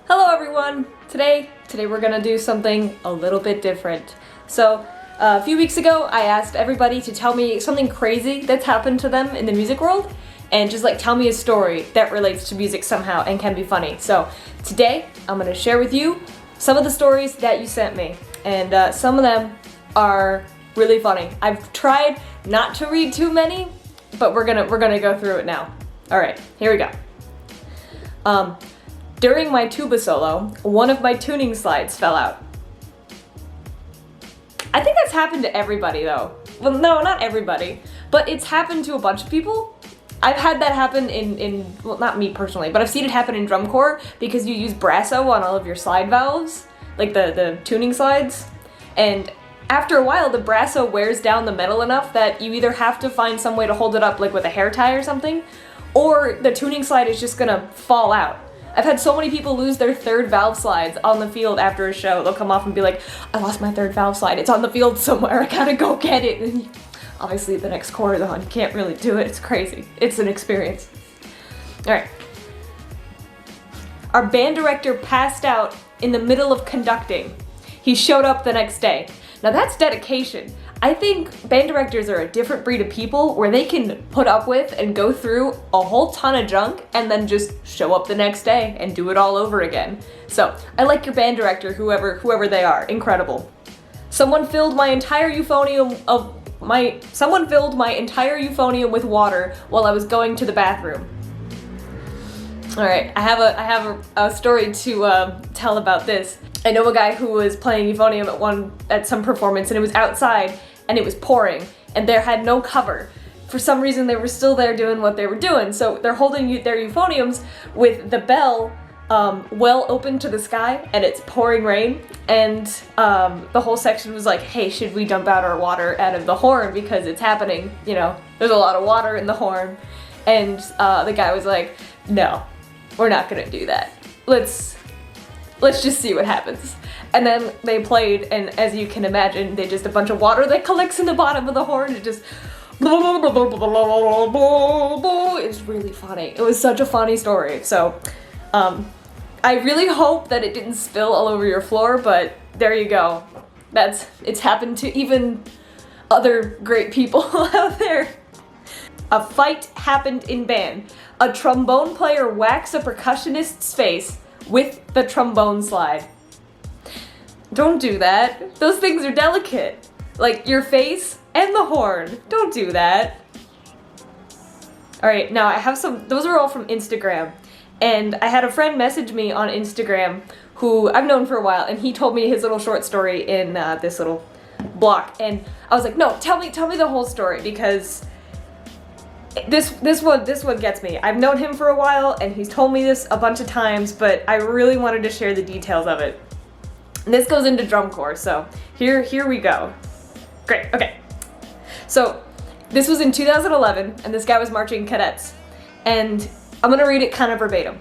Hello everyone! Today we're gonna do something a little bit different. So, a few weeks ago I asked everybody to tell me something crazy that's happened to them in the music world and just tell me a story that relates to music somehow and can be funny. So, today I'm gonna share with you some of the stories that you sent me, and some of them are really funny. I've tried not to read too many, but we're gonna go through it now. Alright, here we go. During my tuba solo, one of my tuning slides fell out. I think that's happened to everybody though. Well, no, not everybody, but it's happened to a bunch of people. I've had that happen well, not me personally, but I've seen it happen in drum corps because you use Brasso on all of your slide valves, like the tuning slides, and after a while the Brasso wears down the metal enough that you either have to find some way to hold it up like with a hair tie or something, or the tuning slide is just gonna fall out. I've had so many people lose their third valve slides on the field after a show. They'll come off and be like, I lost my third valve slide. It's on the field somewhere. I gotta go get it. And obviously the next corps is on. You can't really do it. It's crazy. It's an experience. All right. Our band director passed out in the middle of conducting. He showed up the next day. Now that's dedication. I think band directors are a different breed of people where they can put up with and go through a whole ton of junk and then just show up the next day and do it all over again. So I like your band director, whoever they are. Incredible. Someone filled my entire euphonium with water while I was going to the bathroom. All right, I have a story to tell about this. I know a guy who was playing euphonium at some performance, and it was outside and it was pouring and there had no cover. For some reason they were still there doing what they were doing, so they're holding their euphoniums with the bell well open to the sky and it's pouring rain, and the whole section was like, hey, should we dump out our water out of the horn because it's happening, you know, there's a lot of water in the horn. And the guy was like, no, we're not gonna do that. Let's just see what happens. And then they played, and as you can imagine, they just a bunch of water that collects in the bottom of the horn. It just it's really funny. It was such a funny story. So I really hope that it didn't spill all over your floor, but there you go. It's happened to even other great people out there. A fight happened in band. A trombone player whacks a percussionist's face with the trombone slide. Don't do that. Those things are delicate. Like your face and the horn. Don't do that. Alright, now I have those are all from Instagram. And I had a friend message me on Instagram who I've known for a while, and he told me his little short story in this little block. And I was like, no, tell me the whole story, because this one gets me. I've known him for a while and he's told me this a bunch of times, but I really wanted to share the details of it. And this goes into drum corps, so here we go. Great, okay. So this was in 2011 and this guy was marching cadets. And I'm gonna read it kind of verbatim.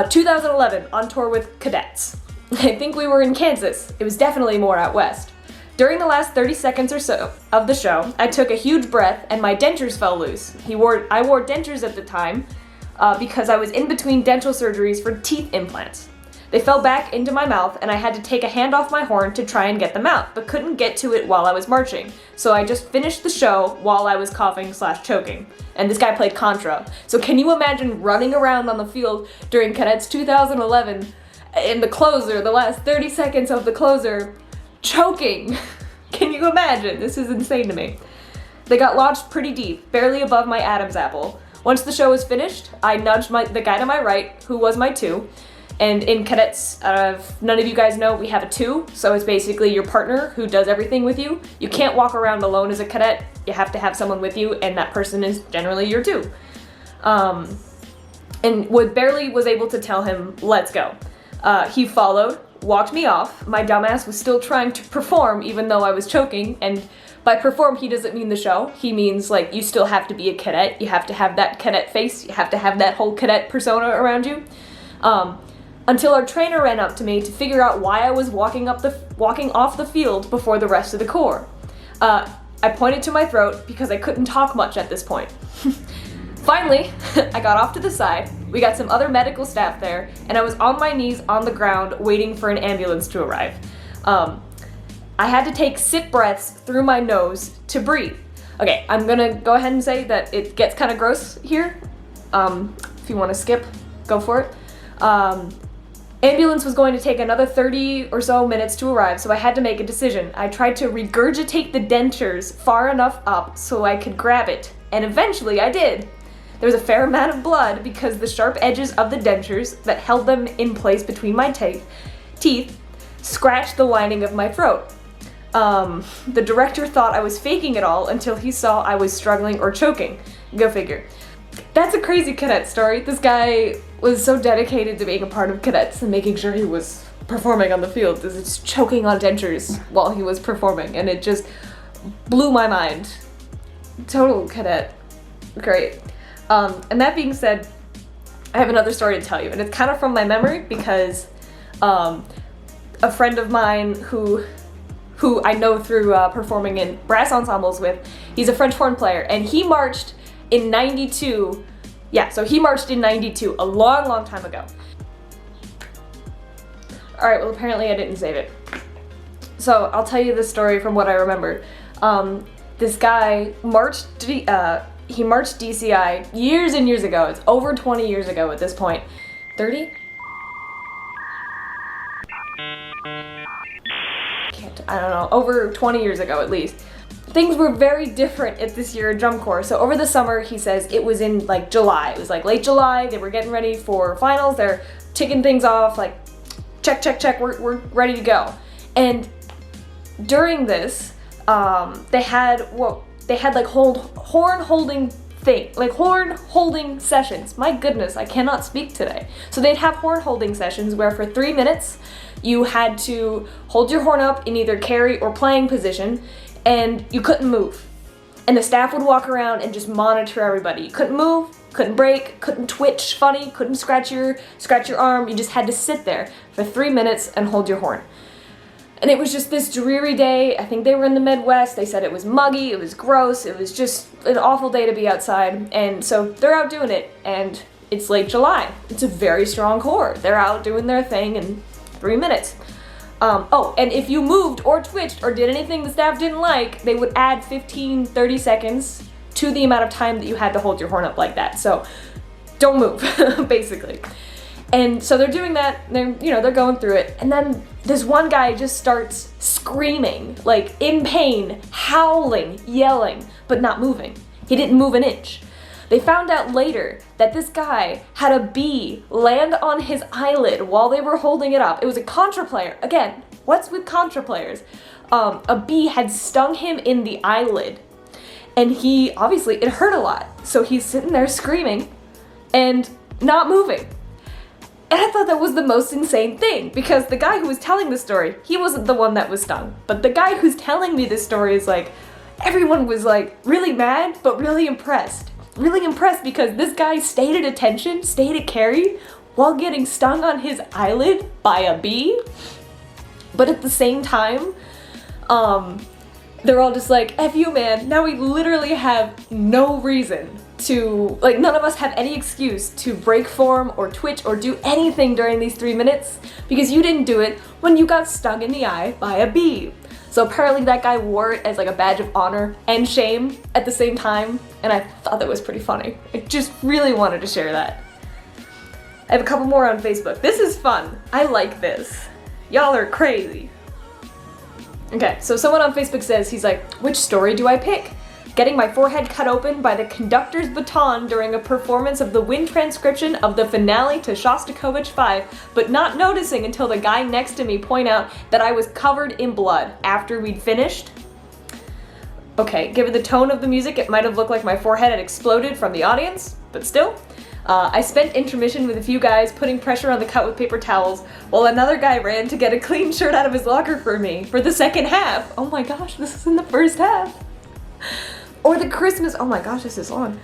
2011, on tour with cadets. I think we were in Kansas. It was definitely more out west. During the last 30 seconds or so of the show, I took a huge breath and my dentures fell loose. I wore dentures at the time because I was in between dental surgeries for teeth implants. They fell back into my mouth and I had to take a hand off my horn to try and get them out, but couldn't get to it while I was marching. So I just finished the show while I was coughing/choking. And this guy played contra. So can you imagine running around on the field during Cadets 2011 in the closer, the last 30 seconds of the closer, choking? Can you imagine? This is insane to me. They got lodged pretty deep, barely above my Adam's apple. Once the show was finished, I nudged the guy to my right, who was my two. And in cadets, none of you guys know, we have a two, so it's basically your partner who does everything with you. You can't walk around alone as a cadet. You have to have someone with you, and that person is generally your two. And barely was able to tell him, let's go. He followed, walked me off. My dumbass was still trying to perform even though I was choking, and by perform he doesn't mean the show. He means like you still have to be a cadet. You have to have that cadet face. You have to have that whole cadet persona around you. Until our trainer ran up to me to figure out why I was walking off the field before the rest of the corps. I pointed to my throat because I couldn't talk much at this point. Finally, I got off to the side, we got some other medical staff there, and I was on my knees on the ground waiting for an ambulance to arrive. I had to take sit breaths through my nose to breathe. Okay, I'm gonna go ahead and say that it gets kind of gross here. If you want to skip, go for it. Ambulance was going to take another 30 or so minutes to arrive, so I had to make a decision. I tried to regurgitate the dentures far enough up so I could grab it, and eventually I did. There was a fair amount of blood because the sharp edges of the dentures that held them in place between my teeth scratched the lining of my throat. The director thought I was faking it all until he saw I was struggling or choking. Go figure. That's a crazy cadet story. This guy was so dedicated to being a part of cadets and making sure he was performing on the field. It's choking on dentures while he was performing, and it just blew my mind. Total cadet. Great. And that being said, I have another story to tell you, and it's kind of from my memory because a friend of mine who I know through performing in brass ensembles with, he's a French horn player, and he marched in 92. Yeah, so he marched in 92, a long, long time ago. All right, well, apparently I didn't save it. So I'll tell you this story from what I remember. This guy marched, he marched DCI years and years ago. It's over 20 years ago at this point. 30? I don't know, over 20 years ago at least. Things were very different at this year drum corps. So over the summer, he says it was in like July. It was like late July. They were getting ready for finals. They're ticking things off, like check, check, check, we're ready to go. And during this, they had like horn holding sessions. My goodness, I cannot speak today. So they'd have horn holding sessions where for 3 minutes you had to hold your horn up in either carry or playing position, and you couldn't move. And the staff would walk around and just monitor everybody. You couldn't move, couldn't break, couldn't twitch funny, couldn't scratch your arm. You just had to sit there for 3 minutes and hold your horn. And it was just this dreary day. I think they were in the Midwest. They said it was muggy, it was gross, it was just an awful day to be outside. And so they're out doing it, and it's late July. It's a very strong corps. They're out doing their thing in 3 minutes. Oh, and if you moved or twitched or did anything the staff didn't like, they would add 15, 30 seconds to the amount of time that you had to hold your horn up like that. So don't move, basically. And so they're doing that, they're going through it, and then this one guy just starts screaming, like in pain, howling, yelling, but not moving. He didn't move an inch. They found out later that this guy had a bee land on his eyelid while they were holding it up. It was a contra player. Again, what's with contra players? A bee had stung him in the eyelid, and it hurt a lot. So he's sitting there screaming and not moving. And I thought that was the most insane thing, because the guy who was telling the story, he wasn't the one that was stung. But the guy who's telling me this story is like, everyone was like really mad, but really impressed. Really impressed because this guy stayed at attention, stayed at carry, while getting stung on his eyelid by a bee. But at the same time, they're all just like, F you, man. Now we literally have no reason to, like, none of us have any excuse to break form or twitch or do anything during these 3 minutes because you didn't do it when you got stung in the eye by a bee. So apparently that guy wore it as like a badge of honor and shame at the same time, and I thought that was pretty funny. I just really wanted to share that. I have a couple more on Facebook. This is fun. I like this. Y'all are crazy. Okay, so someone on Facebook says, he's like, which story do I pick? Getting my forehead cut open by the conductor's baton during a performance of the wind transcription of the finale to Shostakovich 5, but not noticing until the guy next to me point out that I was covered in blood after we'd finished. Okay, given the tone of the music, it might have looked like my forehead had exploded from the audience, but still. I spent intermission with a few guys putting pressure on the cut with paper towels, while another guy ran to get a clean shirt out of his locker for me for the second half. Oh my gosh, this is in the first half. Or the Christmas, oh my gosh, this is long.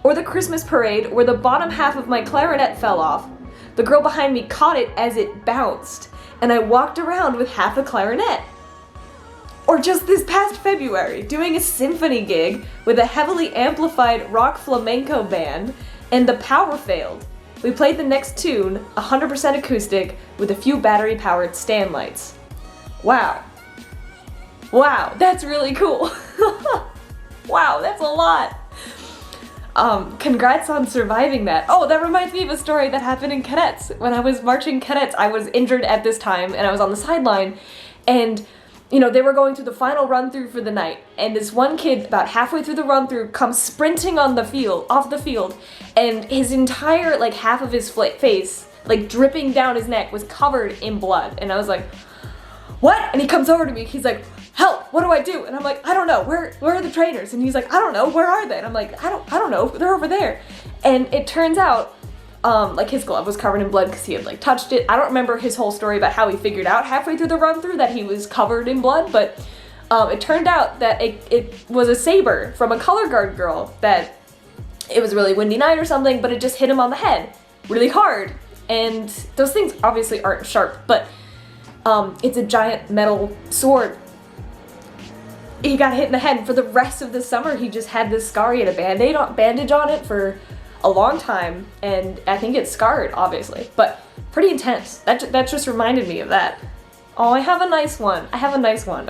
Or the Christmas parade where the bottom half of my clarinet fell off. The girl behind me caught it as it bounced, and I walked around with half a clarinet. Or just this past February, doing a symphony gig with a heavily amplified rock flamenco band, and the power failed. We played the next tune, 100% acoustic, with a few battery-powered stand lights. Wow. Wow, that's really cool. Wow, that's a lot. Congrats on surviving that. Oh, that reminds me of a story that happened in cadets. When I was marching cadets, I was injured at this time, and I was on the sideline, and they were going through the final run-through for the night, and this one kid, about halfway through the run-through, comes sprinting off the field, and his entire, half of his face, dripping down his neck, was covered in blood. And I was like, what? And he comes over to me, he's like, help, what do I do? And I'm like, I don't know, where are the trainers? And he's like, I don't know, where are they? And I'm like, I don't know, they're over there. And it turns out, his glove was covered in blood because he had touched it. I don't remember his whole story about how he figured out halfway through the run through that he was covered in blood, but it turned out that it was a saber from a color guard girl, that it was a really windy night or something, but it just hit him on the head really hard. And those things obviously aren't sharp, but it's a giant metal sword. He got hit in the head, and for the rest of the summer he just had this scar. He had a bandage on it for a long time, and I think it's scarred, obviously, but pretty intense. That just reminded me of that. Oh, I have a nice one.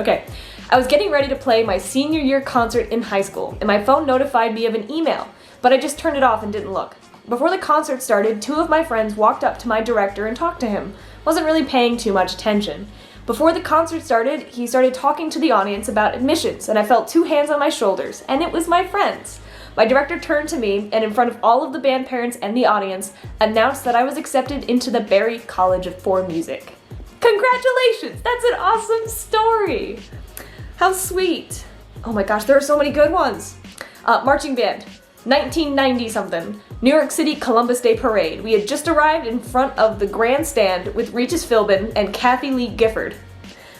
Okay, I was getting ready to play my senior year concert in high school, and my phone notified me of an email, but I just turned it off and didn't look. Before the concert started, 2 of my friends walked up to my director and talked to him. Wasn't really paying too much attention. Before the concert started, he started talking to the audience about admissions, and I felt 2 hands on my shoulders, and it was my friends. My director turned to me, and in front of all of the band parents and the audience, announced that I was accepted into the Berry College for Music. Congratulations! That's an awesome story! How sweet! Oh my gosh, there are so many good ones! Marching band, 1990-something, New York City Columbus Day Parade. We had just arrived in front of the grandstand with Regis Philbin and Kathy Lee Gifford.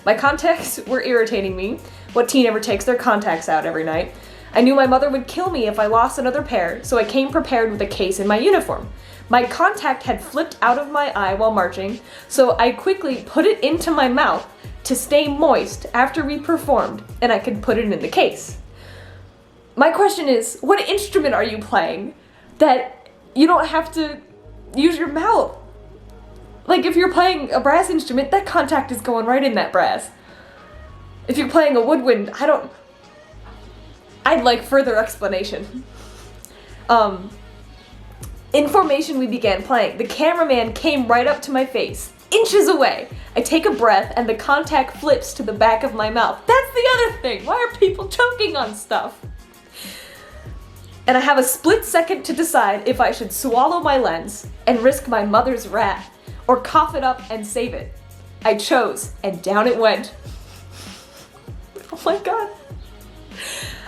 My contacts were irritating me. What teen ever takes their contacts out every night? I knew my mother would kill me if I lost another pair, so I came prepared with a case in my uniform. My contact had flipped out of my eye while marching, so I quickly put it into my mouth to stay moist after we performed, and I could put it in the case. My question is, what instrument are you playing that you don't have to use your mouth? If you're playing a brass instrument, that contact is going right in that brass. If you're playing a woodwind, I'd like further explanation. In formation, we began playing. The cameraman came right up to my face, inches away. I take a breath and the contact flips to the back of my mouth. That's the other thing. Why are people choking on stuff? And I have a split second to decide if I should swallow my lens and risk my mother's wrath, or cough it up and save it. I chose, and down it went. Oh my god.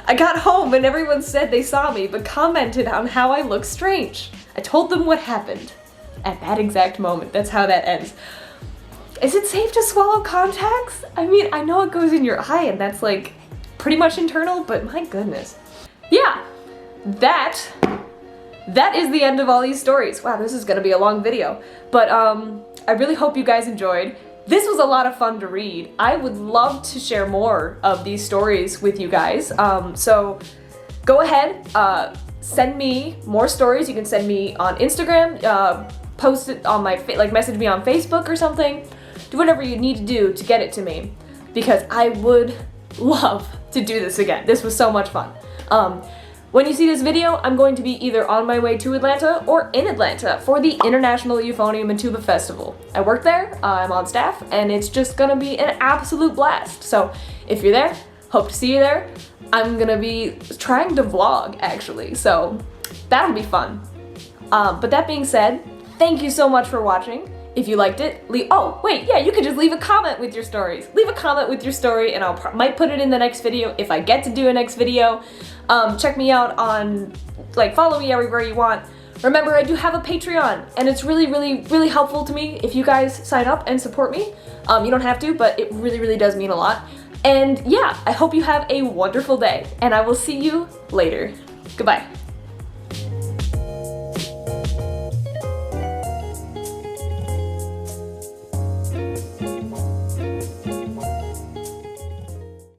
I got home and everyone said they saw me, but commented on how I look strange. I told them what happened at that exact moment. That's how that ends. Is it safe to swallow contacts? I mean, I know it goes in your eye and that's pretty much internal, but my goodness. Yeah, that is the end of all these stories. Wow, this is gonna be a long video, but I really hope you guys enjoyed. This was a lot of fun to read. I would love to share more of these stories with you guys. So go ahead, send me more stories. You can send me on Instagram, post it on my, message me on Facebook or something. Do whatever you need to do to get it to me, because I would love to do this again. This was so much fun. When you see this video, I'm going to be either on my way to Atlanta or in Atlanta for the International Euphonium and Tuba Festival. I work there, I'm on staff, and it's just gonna be an absolute blast. So if you're there, hope to see you there. I'm gonna be trying to vlog, actually, so that'll be fun. But that being said, thank you so much for watching. If you liked it, you could just leave a comment with your stories. Leave a comment with your story and I might put it in the next video if I get to do a next video. Check me out on, follow me everywhere you want. Remember, I do have a Patreon, and it's really, really, really helpful to me if you guys sign up and support me. You don't have to, but it really, really does mean a lot. And yeah, I hope you have a wonderful day, and I will see you later. Goodbye.